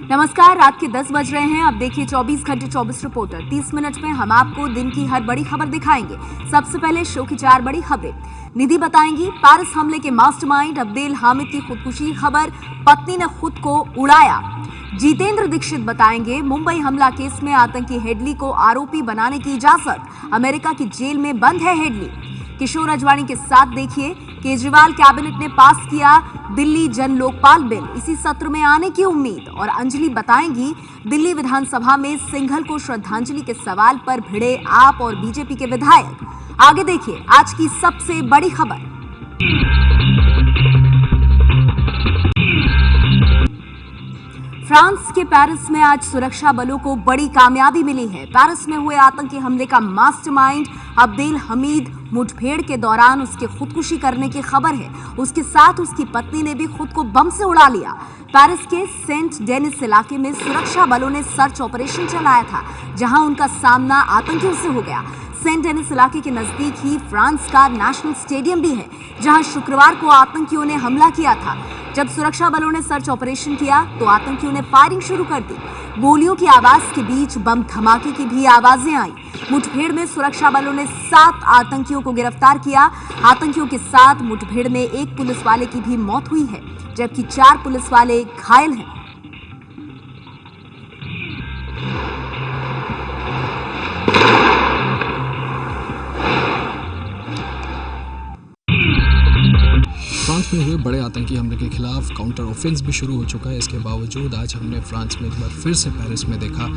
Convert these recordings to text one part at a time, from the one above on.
नमस्कार, रात के 10 बज रहे हैं। अब देखिए 24 घंटे 24 रिपोर्टर। 30 मिनट में हम आपको दिन की हर बड़ी खबर दिखाएंगे। सबसे पहले शो की 4 बड़ी खबरें। निधि बताएंगी पेरिस हमले के मास्टरमाइंड अब्देल हामिद की खुदकुशी खबर, पत्नी ने खुद को उड़ाया। जितेंद्र दीक्षित बताएंगे मुंबई हमला केस में आतंकी हेडली को आरोपी बनाने की इजाजत, अमेरिका की जेल में बंद है हेडली। किशोर अजवाणी के साथ देखिए केजरीवाल कैबिनेट ने पास किया दिल्ली जन लोकपाल बिल, इसी सत्र में आने की उम्मीद। और अंजलि बताएंगी दिल्ली विधानसभा में सिंघल को श्रद्धांजलि के सवाल पर भिड़े आप और बीजेपी के विधायक। आगे देखिए आज की सबसे बड़ी खबर। फ्रांस के पेरिस में आज सुरक्षा बलों को बड़ी कामयाबी मिली है। पेरिस में हुए आतंकी हमले का मास्टरमाइंड अब्देल हमीद मुठभेड़ के दौरान उसके खुदकुशी करने की खबर है। उसके साथ उसकी पत्नी ने भी खुद को बम से उड़ा लिया। पेरिस के सेंट डेनिस इलाके में सुरक्षा बलों ने सर्च ऑपरेशन चलाया था, जहां उनका सामना आतंकियों से हो गया। सेंट डेनिस इलाके के नजदीक ही फ्रांस का नेशनल स्टेडियम भी है, जहां शुक्रवार को आतंकियों ने हमला किया था। जब सुरक्षा बलों ने सर्च ऑपरेशन किया तो आतंकियों ने फायरिंग शुरू कर दी। गोलियों की आवाज के बीच बम धमाके की भी आवाजें आई। मुठभेड़ में सुरक्षा बलों ने 7 आतंकियों को गिरफ्तार किया। आतंकियों के साथ मुठभेड़ में 1 पुलिस वाले की भी मौत हुई है, जबकि 4 पुलिस वाले घायल हैं। फ्रांस में हुए बड़े आतंकी हमले के खिलाफ काउंटर ऑफेंस भी शुरू हो चुका है। इसके बावजूद आज हमने फ्रांस में एक बार फिर से पेरिस में देखा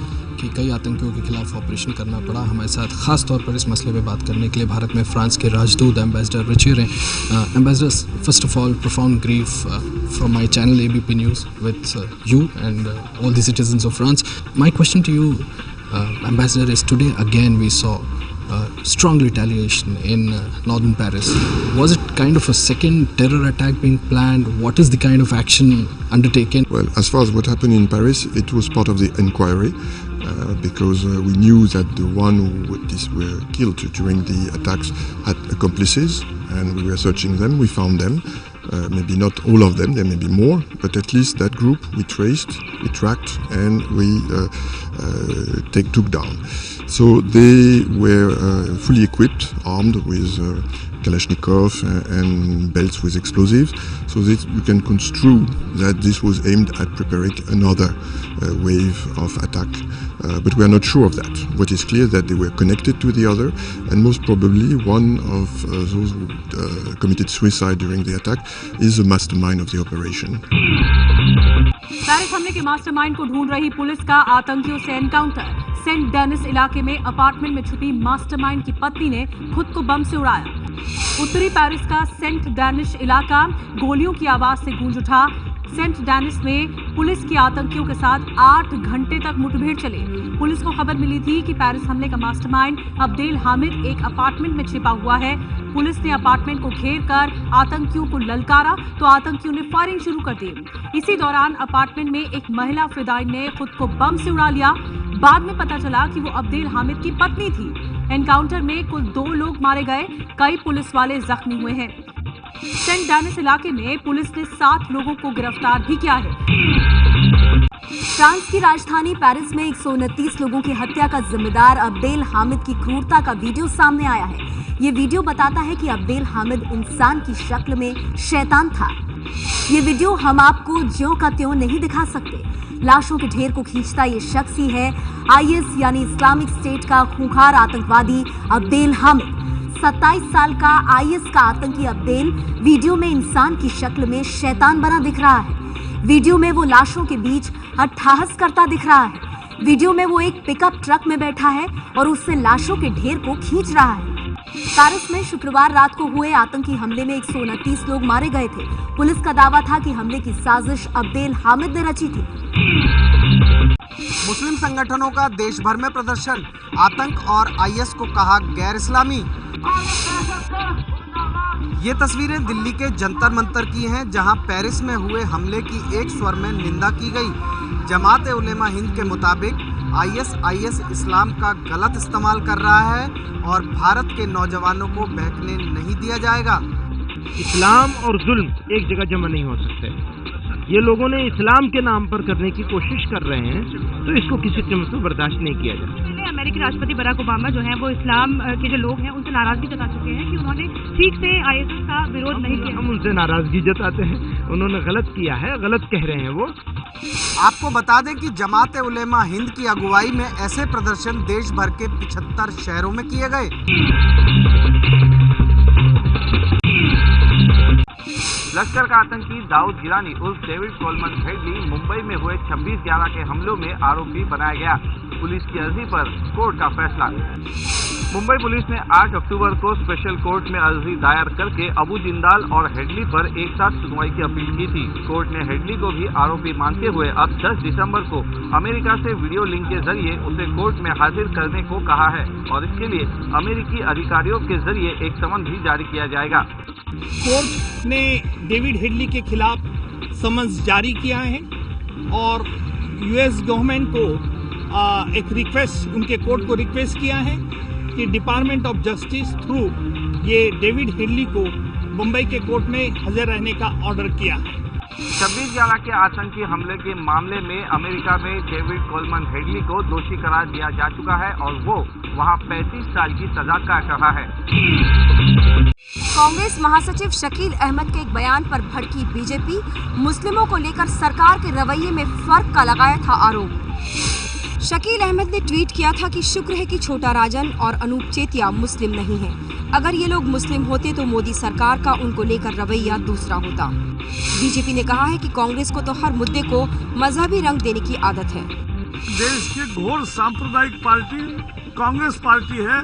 कि कई आतंकियों के खिलाफ ऑपरेशन करना पड़ा। हमारे साथ खास तौर पर इस मसले पे बात करने के लिए भारत में फ्रांस के राजदूत एम्बेसडर रिचेर हैं। Ambassadors, first of all profound grief from my channel ABP News with you and all the citizens of France. My question to you, Ambassador, is today again we saw strong retaliation in northern Paris. Was it kind of a second terror attack being planned? What is the kind of action undertaken? Well, as far as what happened in Paris, it was part of the inquiry because we knew that the one who were killed during the attacks had accomplices, and we were searching them. We found them. Maybe not all of them, there may be more, but at least that group we traced, we tracked, and we took down. So they were fully equipped, armed with Kalashnikov and belts with explosives. So that you can construe that this was aimed at preparing another wave of attack. But we are not sure of that. What is clear that they were connected to the other, and most probably one of those who committed suicide during the attack is the mastermind of the operation. Paris हमले के mastermind को ढूंढ रही police का आतंकियों से encounter. Saint Denis इलाके में अपार्टमेंट में छुपी मास्टरमाइंड की पत्नी ने खुद को बम से उड़ाया। उत्तरी पेरिस का सेंट डेनिस इलाका गोलियों की आवाज से गूंज उठा। सेंट डेनिस में पुलिस की आतंकियों के साथ 8 घंटे तक मुठभेड़ चली। पुलिस को खबर मिली थी कि पेरिस हमले का मास्टरमाइंड अब्देल हामिद एक अपार्टमेंट में छिपा हुआ है। पुलिस ने अपार्टमेंट को घेर कर आतंकियों को ललकारा तो आतंकियों ने फायरिंग शुरू कर दी। इसी दौरान अपार्टमेंट में एक महिला फिदायीन ने खुद को बम से उड़ा लिया। बाद में पता चला कि वो अब्देल हामिद की पत्नी थी। एनकाउंटर में कुल 2 लोग मारे गए, कई पुलिस वाले जख्मी हुए हैं। सेंट डेनिस इलाके में पुलिस ने 7 लोगों को गिरफ्तार भी किया है। फ्रांस की राजधानी पेरिस में 129 लोगों की हत्या का जिम्मेदार अब्देल हामिद की क्रूरता का वीडियो सामने आया है। ये वीडियो बताता है कि अब्देल हामिद इंसान की शक्ल में शैतान था। ये वीडियो हम आपको ज्यों का त्यों नहीं दिखा सकते। लाशों के ढेर को खींचता ये शख्स ही है IS यानी इस्लामिक स्टेट का खूंखार आतंकवादी अब्देल हामिद। 27 साल का IS का आतंकी अब्देल वीडियो में इंसान की शक्ल में शैतान बना दिख रहा है। वीडियो में वो लाशों के बीच हठहास करता दिख रहा है। वीडियो में वो एक पिकअप ट्रक में बैठा है और उससे लाशों के ढेर को खींच रहा है। पेरिस में शुक्रवार रात को हुए आतंकी हमले में 129 लोग मारे गए थे। पुलिस का दावा था कि हमले की साजिश अब्देल हामिद ने रची थी। मुस्लिम संगठनों का देश भर में प्रदर्शन, आतंक और IS को कहा गैर इस्लामी। ये तस्वीरें दिल्ली के जंतर मंतर की हैं, जहां पेरिस में हुए हमले की एक स्वर में निंदा की गई। जमात उलेमा हिंद के मुताबिक IS इस्लाम का गलत इस्तेमाल कर रहा है और भारत के नौजवानों को बहकने नहीं दिया जाएगा। इस्लाम और जुल्म एक जगह जमा नहीं हो सकते। ये लोगों ने इस्लाम के नाम पर करने की कोशिश कर रहे हैं, तो इसको किसी कीमत में बर्दाश्त नहीं किया जाए। अमेरिकी राष्ट्रपति बराक ओबामा जो हैं वो इस्लाम के जो लोग हैं उनसे नाराजगी जता चुके हैं कि उन्होंने ठीक से ISIS का विरोध नहीं किया। हम उनसे नाराजगी जताते हैं, उन्होंने गलत किया है, गलत कह रहे हैं वो। आपको बता दें कि जमात उलेमा हिंद की अगुवाई में ऐसे प्रदर्शन देश भर के 75 शहरों में किए गए। लश्कर का आतंकी दाऊद गिलानी उर्फ डेविड कोलमन हेडली मुंबई में हुए 26/11 के हमलों में आरोपी बनाया गया। पुलिस की अर्जी पर कोर्ट का फैसला। मुंबई पुलिस ने 8 अक्टूबर को स्पेशल कोर्ट में अर्जी दायर करके अबू जिंदाल और हेडली पर एक साथ सुनवाई की अपील की थी। कोर्ट ने हेडली को भी आरोपी मानते हुए अब 10 दिसंबर को अमेरिका से वीडियो लिंक के जरिए उसे कोर्ट में हाजिर करने को कहा है और इसके लिए अमेरिकी अधिकारियों के जरिए एक समन भी जारी किया जाएगा। कोर्ट ने डेविड हेडली के खिलाफ समन्स जारी किया है और यूएस गवर्नमेंट को एक रिक्वेस्ट, उनके कोर्ट को रिक्वेस्ट किया है कि डिपार्टमेंट ऑफ जस्टिस थ्रू ये डेविड हेडली को मुंबई के कोर्ट में हाजिर रहने का ऑर्डर किया है। 26/11 के आतंकी हमले के मामले में अमेरिका में डेविड कोलमन हेडली को दोषी करार दिया जा चुका है और वो वहां 35 साल की सजा काट रहा है। कांग्रेस महासचिव शकील अहमद के एक बयान पर भड़की बीजेपी, मुस्लिमों को लेकर सरकार के रवैये में फर्क का लगाया था आरोप। शकील अहमद ने ट्वीट किया था कि शुक्र है कि छोटा राजन और अनूप चेतिया मुस्लिम नहीं हैं। अगर ये लोग मुस्लिम होते तो मोदी सरकार का उनको लेकर रवैया दूसरा होता। बीजेपी ने कहा है कि कांग्रेस को तो हर मुद्दे को मजहबी रंग देने की आदत है। देश की घोर सांप्रदायिक पार्टी कांग्रेस पार्टी है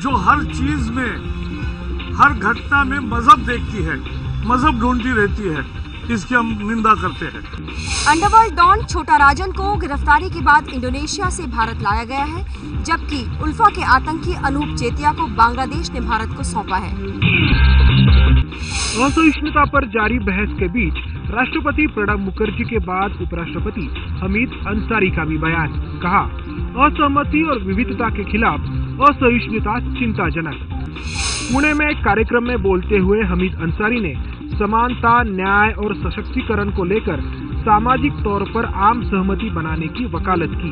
जो हर चीज में, हर घटना में मजहब देखती है, मजहब ढूंढती रहती है। इसकी हम निंदा करते हैं। अंडरवर्ल्ड डॉन छोटा राजन को गिरफ्तारी के बाद इंडोनेशिया से भारत लाया गया है, जबकि उल्फा के आतंकी अनूप चेतिया को बांग्लादेश ने भारत को सौंपा है। असहिष्णुता पर जारी बहस के बीच राष्ट्रपति प्रणब मुखर्जी के बाद उपराष्ट्रपति हमीद अंसारी का भी बयान। कहा, असहमति और विविधता के खिलाफ असहिष्णुता चिंताजनक। पुणे में एक कार्यक्रम में बोलते हुए हमीद अंसारी ने समानता, न्याय और सशक्तिकरण को लेकर सामाजिक तौर पर आम सहमति बनाने की वकालत की।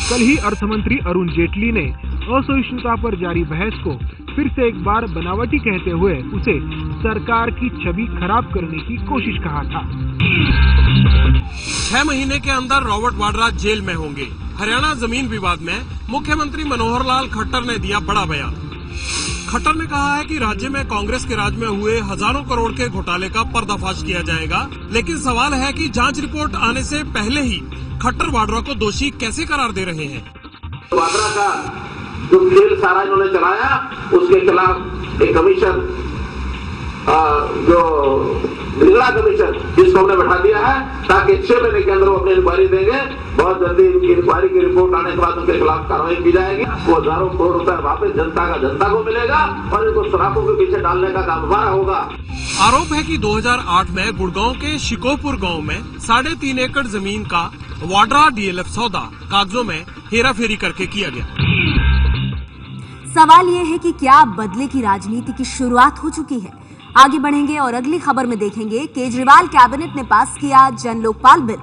कल ही अर्थमंत्री अरुण जेटली ने असहिष्णुता पर जारी बहस को फिर से एक बार बनावटी कहते हुए उसे सरकार की छवि खराब करने की कोशिश कहा था। 6 महीने के अंदर रॉबर्ट वाड्रा जेल में होंगे। हरियाणा जमीन विवाद में मुख्यमंत्री मनोहर लाल खट्टर ने दिया बड़ा बयान। खट्टर ने कहा है कि राज्य में कांग्रेस के राज में हुए हजारों करोड़ के घोटाले का पर्दाफाश किया जाएगा, लेकिन सवाल है कि जांच रिपोर्ट आने से पहले ही खट्टर वाड्रा को दोषी कैसे करार दे रहे हैं। वाड्रा का जो खेल सारा इन्होंने चलाया, उसके खिलाफ एक कमीशन, जो बिगड़ा कमीशन, जिसको हमने बैठा दिया है ताकि 6 महीने के अंदर वो अपनी इंक्वायरी देंगे। बहुत जल्दी इनकी इंक्वायरी की रिपोर्ट आने के बाद उनके खिलाफ कार्रवाई की जाएगी। वो हजारों करोड़ रुपए वापस जनता को मिलेगा और इनको सराखों के पीछे डालने का काम हमारा होगा। आरोप है कि 2008 में गुड़गांव के शिकोपुर गांव में 3.5 एकड़ जमीन का वाड्रा DLF सौदा कागजों में हेराफेरी करके किया गया। सवाल ये है कि क्या बदले की राजनीति की शुरुआत हो चुकी है? आगे बढ़ेंगे और अगली खबर में देखेंगे, केजरीवाल कैबिनेट ने पास किया जन लोकपाल बिल।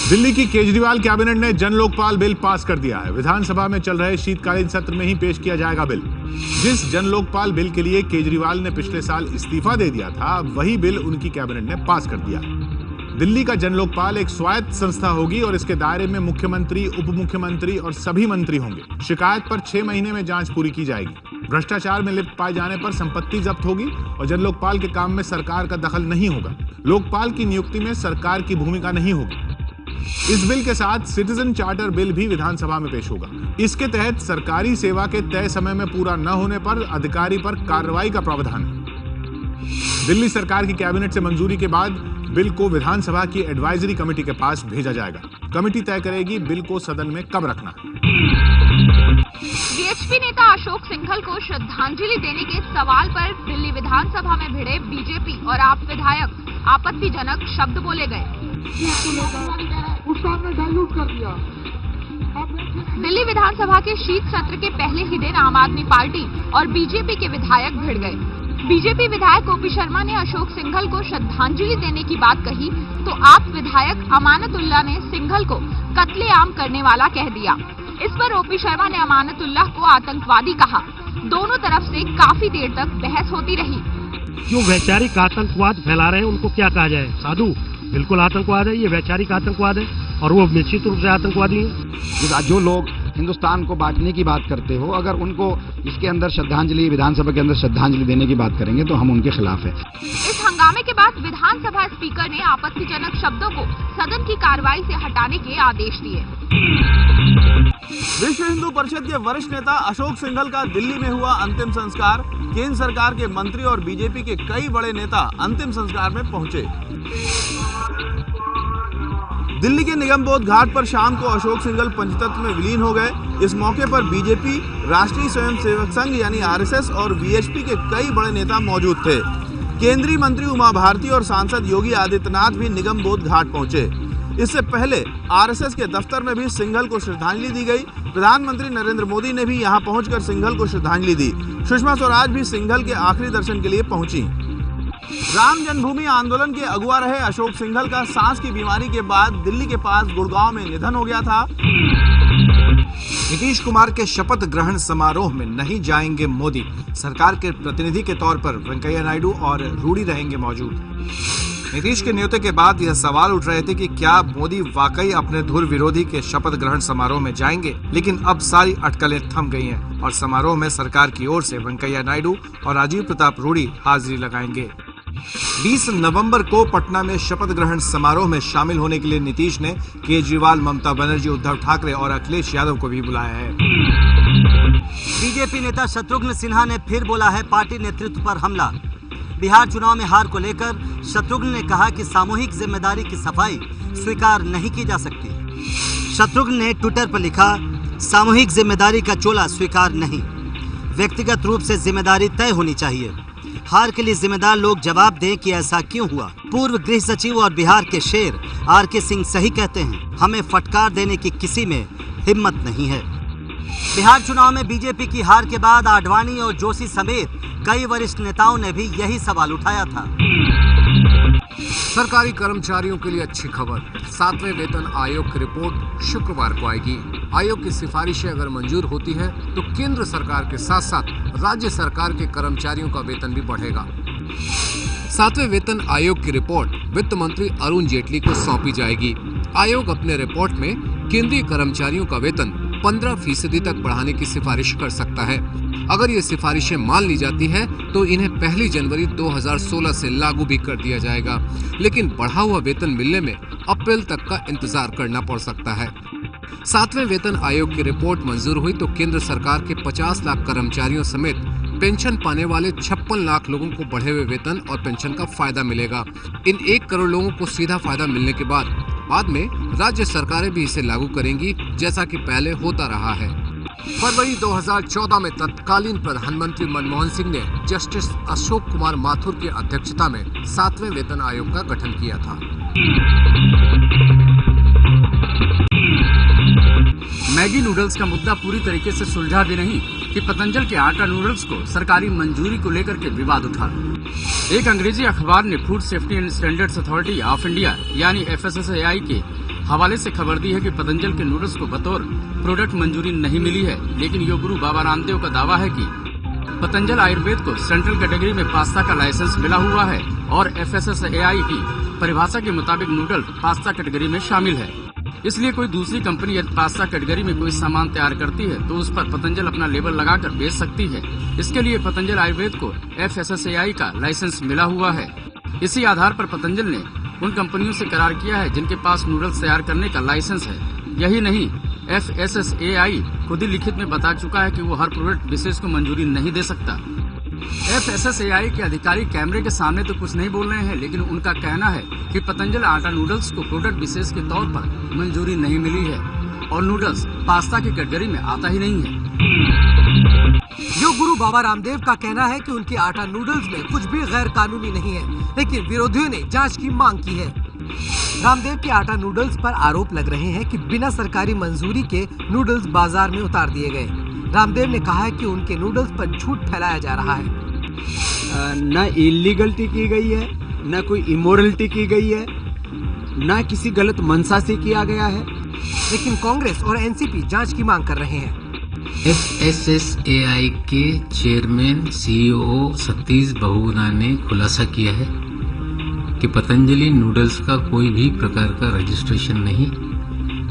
दिल्ली की केजरीवाल कैबिनेट ने जन लोकपाल बिल पास कर दिया है। विधानसभा में चल रहे शीतकालीन सत्र में ही पेश किया जाएगा बिल। जिस जन लोकपाल बिल के लिए केजरीवाल ने पिछले साल इस्तीफा दे दिया था, वही बिल उनकी कैबिनेट ने पास कर दिया। दिल्ली का जन लोकपाल एक स्वायत्त संस्था होगी और इसके दायरे में मुख्यमंत्री, उप मुख्यमंत्री और सभी मंत्री होंगे। शिकायत पर 6 महीने में जांच पूरी की जाएगी। भ्रष्टाचार में लिप्त पाए जाने पर संपत्ति जब्त होगी और जन लोकपाल के काम में सरकार का दखल नहीं होगा। लोकपाल की नियुक्ति में सरकार की भूमिका नहीं होगी। इस बिल के साथ सिटीजन चार्टर बिल भी विधानसभा में पेश होगा। इसके तहत सरकारी सेवा के तय समय में पूरा न होने पर अधिकारी पर कार्रवाई का प्रावधान है। दिल्ली सरकार की कैबिनेट से मंजूरी के बाद बिल को विधानसभा की एडवाइजरी कमेटी के पास भेजा जाएगा। कमेटी तय करेगी बिल को सदन में कब रखना है। वीएचपी नेता अशोक सिंघल को श्रद्धांजलि देने के सवाल पर दिल्ली विधानसभा में भिड़े बीजेपी और आप विधायक आपत्तिजनक शब्द बोले गए। उसको हमने डाइल्यूट कर दिया। दिल्ली विधानसभा के शीत सत्र के पहले ही दिन आम आदमी पार्टी और बीजेपी के विधायक भिड़ गए। बीजेपी विधायक ओपी शर्मा ने अशोक सिंघल को श्रद्धांजलि देने की बात कही तो आप विधायक अमानतुल्लाह ने सिंघल को कत्लेआम करने वाला कह दिया। इस पर ओपी शर्मा ने अमानतुल्लाह को आतंकवादी कहा। दोनों तरफ से काफी देर तक बहस होती रही। जो वैचारिक आतंकवाद फैला रहे हैं उनको क्या कहा जाए? साधु बिल्कुल आतंकवाद है, ये वैचारिक आतंकवाद है और वो निश्चित रूप से आतंकवादी है। जो लोग हिंदुस्तान को बांटने की बात करते हो, अगर उनको इसके अंदर श्रद्धांजलि, विधानसभा के अंदर श्रद्धांजलि देने की बात करेंगे तो हम उनके खिलाफ है। इस हंगामे के बाद विधानसभा स्पीकर ने आपत्तिजनक शब्दों को सदन की कार्रवाई से हटाने के आदेश दिए। विश्व हिंदू परिषद के वरिष्ठ नेता अशोक सिंघल का दिल्ली में हुआ अंतिम संस्कार। केंद्र सरकार के मंत्री और बीजेपी के कई बड़े नेता अंतिम संस्कार में पहुंचे। दिल्ली के निगमबोध घाट पर शाम को अशोक सिंघल पंचतत्व में विलीन हो गए। इस मौके पर बीजेपी, राष्ट्रीय स्वयंसेवक संघ यानी आरएसएस और वीएचपी के कई बड़े नेता मौजूद थे। केंद्रीय मंत्री उमा भारती और सांसद योगी आदित्यनाथ भी निगमबोध घाट पहुंचे। इससे पहले आरएसएस के दफ्तर में भी सिंघल को श्रद्धांजलि दी गई। प्रधानमंत्री नरेंद्र मोदी ने भी यहां पहुंचकर सिंघल को श्रद्धांजलि दी। सुषमा स्वराज भी सिंघल के आखिरी दर्शन के लिए पहुंची। राम जन्मभूमि आंदोलन के अगुवा रहे अशोक सिंघल का सांस की बीमारी के बाद दिल्ली के पास गुड़गांव में निधन हो गया था। नीतीश कुमार के शपथ ग्रहण समारोह में नहीं जाएंगे मोदी। सरकार के प्रतिनिधि के तौर पर वेंकैया नायडू और रूडी रहेंगे मौजूद। नीतीश के न्योते के बाद यह सवाल उठ रहे थे कि क्या मोदी वाकई अपने धुर विरोधी के शपथ ग्रहण समारोह में जाएंगे, लेकिन अब सारी अटकलें थम गई हैं और समारोह में सरकार की ओर से वेंकैया नायडू और राजीव प्रताप रूडी हाजिरी लगाएंगे। 20 नवंबर को पटना में शपथ ग्रहण समारोह में शामिल होने के लिए नीतीश ने केजरीवाल, ममता बनर्जी, उद्धव ठाकरे और अखिलेश यादव को भी बुलाया है। बीजेपी नेता शत्रुघ्न सिन्हा ने फिर बोला है पार्टी नेतृत्व पर हमला। बिहार चुनाव में हार को लेकर शत्रुघ्न ने कहा कि सामूहिक जिम्मेदारी की सफाई स्वीकार नहीं की जा सकती। शत्रुघ्न ने ट्विटर पर लिखा, सामूहिक जिम्मेदारी का चोला स्वीकार नहीं, व्यक्तिगत रूप से जिम्मेदारी तय होनी चाहिए। हार के लिए जिम्मेदार लोग जवाब दें कि ऐसा क्यों हुआ। पूर्व गृह सचिव और बिहार के शेर आर.के. सिंह सही कहते हैं, हमें फटकार देने की किसी में हिम्मत नहीं है। बिहार चुनाव में बीजेपी की हार के बाद आडवाणी और जोशी समेत कई वरिष्ठ नेताओं ने भी यही सवाल उठाया था। सरकारी कर्मचारियों के लिए अच्छी खबर, 7वें वेतन आयोग की रिपोर्ट शुक्रवार को आएगी। आयोग की सिफारिशें अगर मंजूर होती है तो केंद्र सरकार के साथ साथ राज्य सरकार के कर्मचारियों का वेतन भी बढ़ेगा। 7वें वेतन आयोग की रिपोर्ट वित्त मंत्री अरुण जेटली को सौंपी जाएगी। आयोग अपने रिपोर्ट में केंद्रीय कर्मचारियों का वेतन 15% तक बढ़ाने की सिफारिश कर सकता है। अगर ये सिफारिशें मान ली जाती हैं तो इन्हें 1 जनवरी 2016 से लागू भी कर दिया जाएगा, लेकिन बढ़ा हुआ वेतन मिलने में अप्रैल तक का इंतजार करना पड़ सकता है। 7वें वेतन आयोग की रिपोर्ट मंजूर हुई तो केंद्र सरकार के 50 लाख कर्मचारियों समेत पेंशन पाने वाले 56 लाख लोगों को बढ़े हुए वेतन और पेंशन का फायदा मिलेगा। इन 1 करोड़ लोगों को सीधा फायदा मिलने के बाद में राज्य सरकारें भी इसे लागू करेंगी, जैसा कि पहले होता रहा है। फरवरी 2014 में तत्कालीन प्रधानमंत्री मनमोहन सिंह ने जस्टिस अशोक कुमार माथुर की अध्यक्षता में 7वें वेतन आयोग का गठन किया था। मैगी नूडल्स का मुद्दा पूरी तरीके से सुलझा भी नहीं कि पतंजल के आटा नूडल्स को सरकारी मंजूरी को लेकर के विवाद उठा। एक अंग्रेजी अखबार ने food safety and standards authority of India यानी FSSAI के हवाले से खबर दी है कि पतंजल के नूडल्स को बतौर प्रोडक्ट मंजूरी नहीं मिली है, लेकिन योग गुरु बाबा रामदेव का दावा है कि पतंजल आयुर्वेद को सेंट्रल कैटेगरी में पास्ता का लाइसेंस मिला हुआ है और FSSAI की परिभाषा के मुताबिक नूडल पास्ता कैटेगरी में शामिल है। इसलिए कोई दूसरी कंपनी यदि पास्ता कैटेगरी में कोई सामान तैयार करती है तो उस पर पतंजल अपना लेबल लगाकर बेच सकती है। इसके लिए पतंजल आयुर्वेद को FSSAI का लाइसेंस मिला हुआ है। इसी आधार पर पतंजल ने उन कंपनियों से करार किया है जिनके पास नूडल्स तैयार करने का लाइसेंस है। यही नहीं, FSSAI खुद ही लिखित में बता चुका है कि वो हर प्रोडक्ट विशेष को मंजूरी नहीं दे सकता। FSSAI के अधिकारी कैमरे के सामने तो कुछ नहीं बोल रहे हैं, लेकिन उनका कहना है कि पतंजल आटा नूडल्स को प्रोडक्ट विशेष के तौर पर मंजूरी नहीं मिली है और नूडल्स पास्ता की कैटेगरी में आता ही नहीं है। योग गुरु बाबा रामदेव का कहना है कि उनके आटा नूडल्स में कुछ भी गैर कानूनी नहीं है, लेकिन विरोधियों ने जांच की मांग की है। रामदेव के आटा नूडल्स पर आरोप लग रहे हैं कि बिना सरकारी मंजूरी के नूडल्स बाजार में उतार दिए गए। रामदेव ने कहा है कि उनके नूडल्स पर झूठ फैलाया जा रहा है। न इलीगलिटी की गई है, न कोई इमोरलिटी की गई है, न किसी गलत मंशा से किया गया है। लेकिन कांग्रेस और एनसीपी जांच की मांग कर रहे हैं। FSSAI के चेयरमैन CEO सतीश बहुगुणा ने खुलासा किया है कि पतंजलि नूडल्स का कोई भी प्रकार का रजिस्ट्रेशन नहीं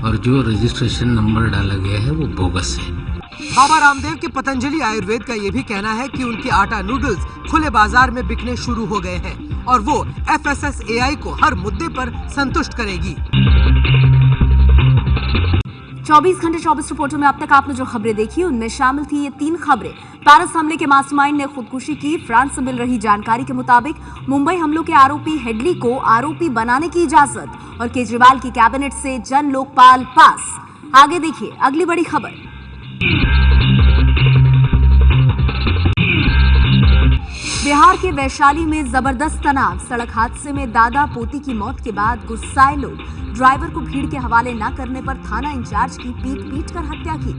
और जो रजिस्ट्रेशन नंबर डाला गया है वो बोगस है। बाबा रामदेव के पतंजलि आयुर्वेद का ये भी कहना है कि उनके आटा नूडल्स खुले बाजार में बिकने शुरू हो गए हैं और वो FSSAI को हर मुद्दे पर संतुष्ट करेगी। 24 घंटे 24 रिपोर्टों में अब तक आपने जो खबरें देखी उनमें शामिल थी ये 3 खबरें। पेरिस हमले के मास्टरमाइंड ने खुदकुशी की। फ्रांस से मिल रही जानकारी के मुताबिक मुंबई हमलों के आरोपी हेडली को आरोपी बनाने की इजाजत और केजरीवाल की कैबिनेट से जन लोकपाल पास। आगे देखिए अगली बड़ी खबर। बिहार के वैशाली में जबरदस्त तनाव। सड़क हादसे में दादा पोती की मौत के बाद गुस्साए लोग। ड्राइवर को भीड़ के हवाले न करने पर थाना इंचार्ज की पीट कर हत्या की।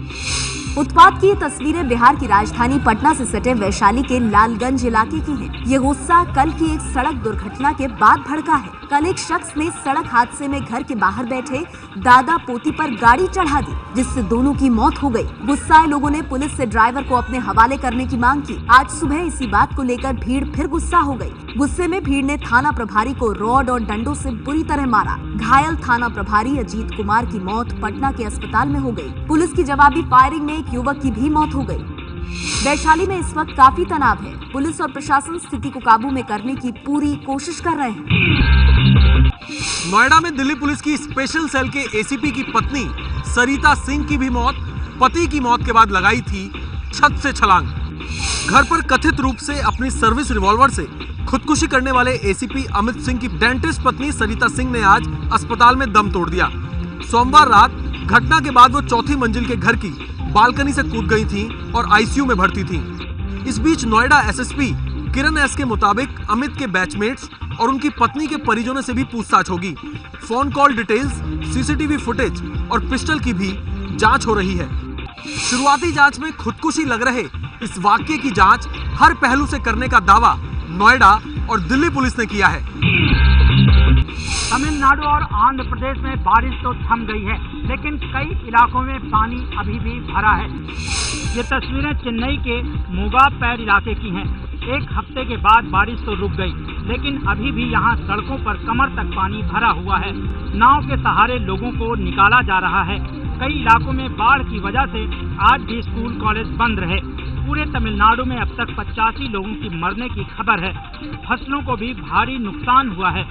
उत्पात की ये तस्वीरें बिहार की राजधानी पटना से सटे वैशाली के लालगंज इलाके की हैं। ये गुस्सा कल की एक सड़क दुर्घटना के बाद भड़का है। कल एक शख्स ने सड़क हादसे में घर के बाहर बैठे दादा पोती पर गाड़ी चढ़ा दी, जिससे दोनों की मौत हो गई। गुस्साए लोगों ने पुलिस से ड्राइवर को अपने हवाले करने की मांग की। आज सुबह इसी बात को लेकर भीड़ फिर गुस्सा हो गई। गुस्से में भीड़ ने थाना प्रभारी को रॉड और डंडों से बुरी तरह मारा। घायल थाना प्रभारी अजीत कुमार की मौत पटना के अस्पताल में हो गई। पुलिस की जवाबी फायरिंग में एक युवक की भी मौत हो गई। वैशाली में इस वक्त काफी तनाव है। पुलिस और प्रशासन स्थिति को काबू में करने की पूरी कोशिश कर रहे हैं। नोएडा में दिल्ली पुलिस की स्पेशल सेल के ACP की पत्नी सरिता सिंह की भी मौत पति की मौत के बाद लगाई थी छत से छलांग। घर पर कथित रूप से अपनी सर्विस रिवॉल्वर से खुदकुशी करने वाले ACP अमित सिंह की डेंटिस्ट पत्नी सरिता सिंह ने आज अस्पताल में दम तोड़ दिया। सोमवार रात घटना के बाद वो चौथी मंजिल के घर की बालकनी से कूद गई थी और ICU में भर्ती थी। इस बीच नोएडा SSP किरण S के मुताबिक अमित के बैचमेट्स और उनकी पत्नी के परिजनों से भी पूछताछ होगी। Phone call details, CCTV footage और पिस्टल की भी जांच हो रही है। शुरुआती जांच में खुदकुशी लग रहे इस वाकये की जांच हर पहलू से करने का दावा नोएडा और दिल्ली पुलिस ने किया है। तमिलनाडु और आंध्र प्रदेश में बारिश तो थम गई है, लेकिन कई इलाकों में पानी अभी भी भरा है। ये तस्वीरें चेन्नई के मुगापैर इलाके की हैं। एक हफ्ते के बाद बारिश तो रुक गई, लेकिन अभी भी यहाँ सड़कों पर कमर तक पानी भरा हुआ है। नाव के सहारे लोगों को निकाला जा रहा है। कई इलाकों में बाढ़ की वजह से आज भी स्कूल कॉलेज बंद रहे। पूरे तमिलनाडु में अब तक 85 लोगों की मरने की खबर है। फसलों को भी भारी नुकसान हुआ है।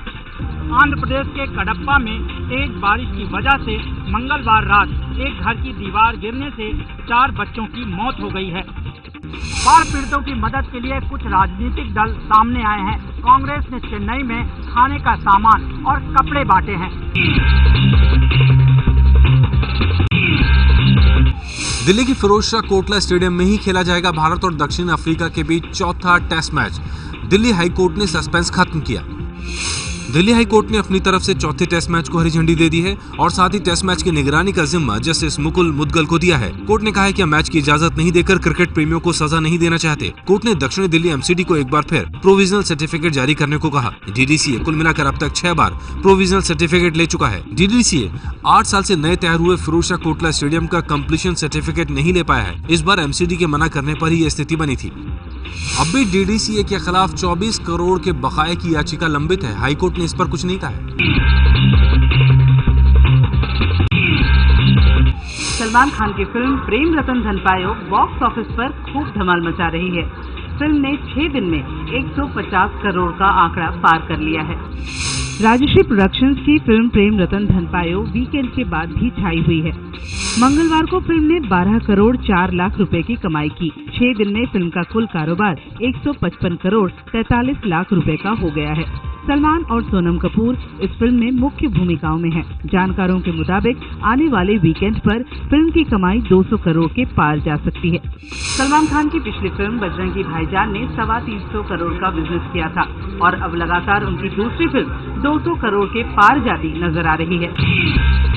आंध्र प्रदेश के कडप्पा में तेज बारिश की वजह से मंगलवार रात एक घर की दीवार गिरने से 4 बच्चों की मौत हो गई है। बाढ़ पीड़ितों की मदद के लिए कुछ राजनीतिक दल सामने आए हैं। कांग्रेस ने चेन्नई में खाने का सामान और कपड़े बांटे हैं। दिल्ली की फिरोजशाह कोटला स्टेडियम में ही खेला जाएगा भारत और दक्षिण अफ्रीका के बीच चौथा टेस्ट मैच। दिल्ली हाईकोर्ट ने सस्पेंस खत्म किया। दिल्ली हाईकोर्ट ने अपनी तरफ से चौथे टेस्ट मैच को हरी झंडी दे दी है और साथ ही टेस्ट मैच की निगरानी का जिम्मा जस्टिस मुकुल मुदगल को दिया है। कोर्ट ने कहा है कि मैच की इजाजत नहीं देकर क्रिकेट प्रेमियों को सजा नहीं देना चाहते। कोर्ट ने दक्षिणी दिल्ली MCD को एक बार फिर प्रोविजनल सर्टिफिकेट जारी करने को कहा। DDCA कुल मिलाकर अब तक 6 बार प्रोविजनल सर्टिफिकेट ले चुका है। DDCA 8 साल से नए तैयार हुए फिरोजशाह कोटला स्टेडियम का कंप्लीशन सर्टिफिकेट नहीं ले पाया है। इस बार MCD के मना करने पर ही यह स्थिति बनी थी। अब भी DDCA के खिलाफ 24 करोड़ के बकाये की याचिका लंबित है। हाईकोर्ट ने इस पर कुछ नहीं कहा है। सलमान खान की फिल्म प्रेम रतन धन पायो बॉक्स ऑफिस पर खूब धमाल मचा रही है। फिल्म ने 6 दिन में 150 करोड़ का आंकड़ा पार कर लिया है। राजश्री प्रोडक्शंस की फिल्म प्रेम रतन धन पायो वीकेंड के बाद भी छाई हुई है। मंगलवार को फिल्म ने 12 करोड़ 4 लाख रुपए की कमाई की। 6 दिन में फिल्म का कुल कारोबार 155 करोड़ 43 लाख रुपए का हो गया है। सलमान और सोनम कपूर इस फिल्म में मुख्य भूमिकाओं में हैं। जानकारों के मुताबिक आने वाले वीकेंड पर फिल्म की कमाई 200 करोड़ के पार जा सकती है। सलमान खान की पिछली फिल्म बजरंगी भाईजान ने 325 करोड़ का बिजनेस किया था और अब लगातार उनकी दूसरी फिल्म 200 करोड़ के पार जाती नजर आ रही है।